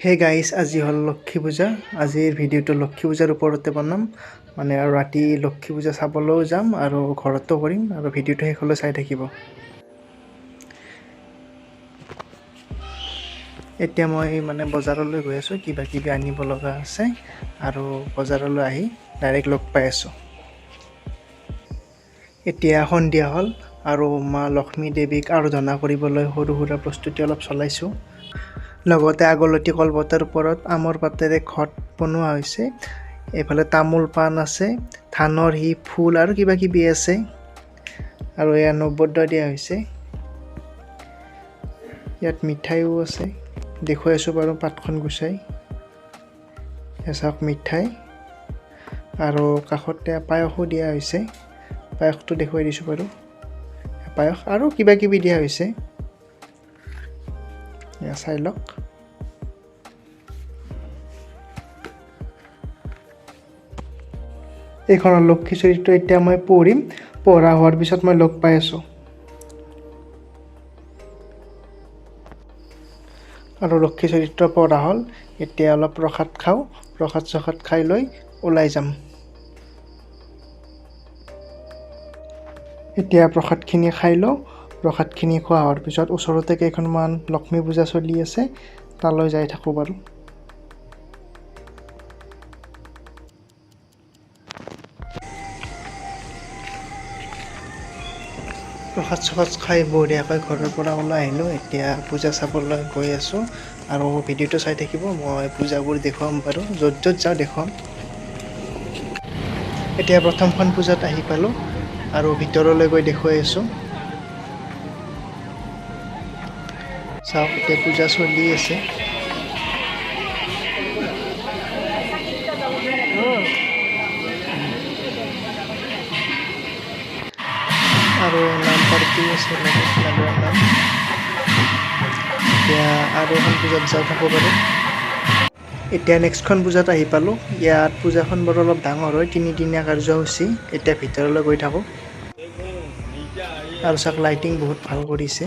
Hey guys, আজি হ'ল লক্ষী পূজা। আজিৰ ভিডিঅ'টো লক্ষী পূজাৰ ওপৰতে বনাম। আৰু ৰাতি লক্ষী পূজা চাবলৈও যাম আৰু ঘৰতো কৰিম, আৰু ভিডিঅ'টো শেষলৈ চাই থাকিব। এতিয়া মই বজাৰলৈ গৈ আছোঁ, কিবা কিবি আনিব লগা আছে, আৰু বজাৰলৈ আহি ডাইৰেক্ট লগ পাই আছোঁ। এতিয়া সন্ধিয়া হ'ল আৰু মা লক্ষ্মী দেৱীক আৰাধনা কৰিবলৈ সৰু সুৰা প্ৰস্তুতি অলপ চলাইছোঁ। লগতে আগলতি কলপাতৰ ওপৰত আমৰ পাতেৰে ঘট বনোৱা হৈছে। এইফালে তামোল পাণ আছে, ধানৰ ফুল আৰু কিবা কিবি আছে, আৰু এয়া নৈবেদ্য দিয়া হৈছে। ইয়াত মিঠাইও আছে, দেখুৱাই আছোঁ বাৰু পাতখন গুচাই। চাওক মিঠাই, আৰু কাষতে পায়সো দিয়া হৈছে। পায়সটো দেখুৱাই দিছোঁ বাৰু, পায়স আৰু কিবা কিবি দিয়া হৈছে, চাই লওক। এইখনৰ লক্ষী চৰিত্ৰ এতিয়া মই পঢ়িম, পঢ়া হোৱাৰ পিছত মই লগ পাই আছোঁ। আৰু লক্ষী চৰিত্ৰ পঢ়া হ'ল, এতিয়া অলপ প্ৰসাদ খাওঁ, প্ৰসাদ খাই লৈ ওলাই যাম। এতিয়া প্ৰসাদখিনি খাই লওঁ। প্ৰসাদখিনি খোৱা হোৱাৰ পিছত ওচৰতে কেইখনমান লক্ষ্মী পূজা চলি আছে, তালৈ যাই থাকোঁ বাৰু। প্ৰসাদ খাই বঢ়িয়াকৈ ঘৰৰ পৰা ওলাই আহিলোঁ। এতিয়া পূজা চাবলৈ গৈ আছোঁ, আৰু ভিডিঅ'টো চাই থাকিব। মই পূজাবোৰ দেখুৱাম বাৰু, য'ত যাওঁ দেখুৱাম। এতিয়া প্ৰথমখন পূজাত আহি পালোঁ, আৰু ভিতৰলৈ গৈ দেখুৱাই আছোঁ। চাওক, এতিয়া পূজা চলি আছে। আৰু নাম পাৰ্টি আছে, নামৰ নাম। এতিয়া আৰু এখন পূজাত যাই থাকোঁ বাৰু। এতিয়া নেক্সটখন পূজাত আহি পালোঁ। ইয়াত পূজাখন বাৰু অলপ ডাঙৰ হয়, 3দিনীয়া কাৰ্যসূচী। এতিয়া ভিতৰলৈ গৈ থাকোঁ, আৰু চাওক লাইটিং বহুত ভাল কৰিছে।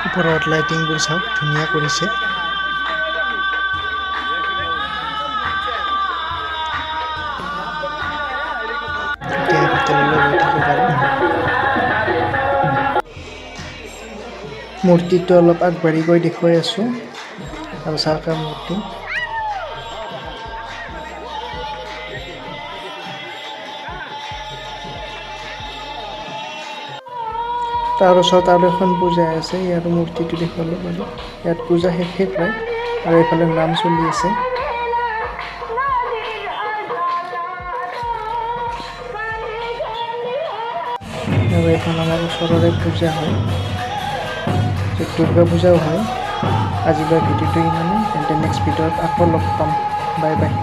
ওপৰত লাইটিংবোৰ চাওক, ধুনীয়া কৰিছে। এতিয়া ভিতৰলৈ গৈ থাকোঁ বাৰু। মূৰ্তিটো অলপ আগবাঢ়ি গৈ দেখুৱাই আছোঁ, আৰু চাওক মূৰ্তি। তাৰ ওচৰত আৰু এখন পূজা আছে, ইয়াৰো মূৰ্তিটো দেখুৱালোঁ বাৰু। ইয়াত পূজা শেষ হয়, আৰু এইফালে নাম চলি আছে। আৰু এখন আমাৰ ওচৰৰে পূজা হয়, দুৰ্গা পূজাও হয়। আজিলৈ ভিডিঅ'টো ইমানেই, তেন্তে নেক্সট ভিডিঅ'ত আকৌ লগ পাম। Bye bye.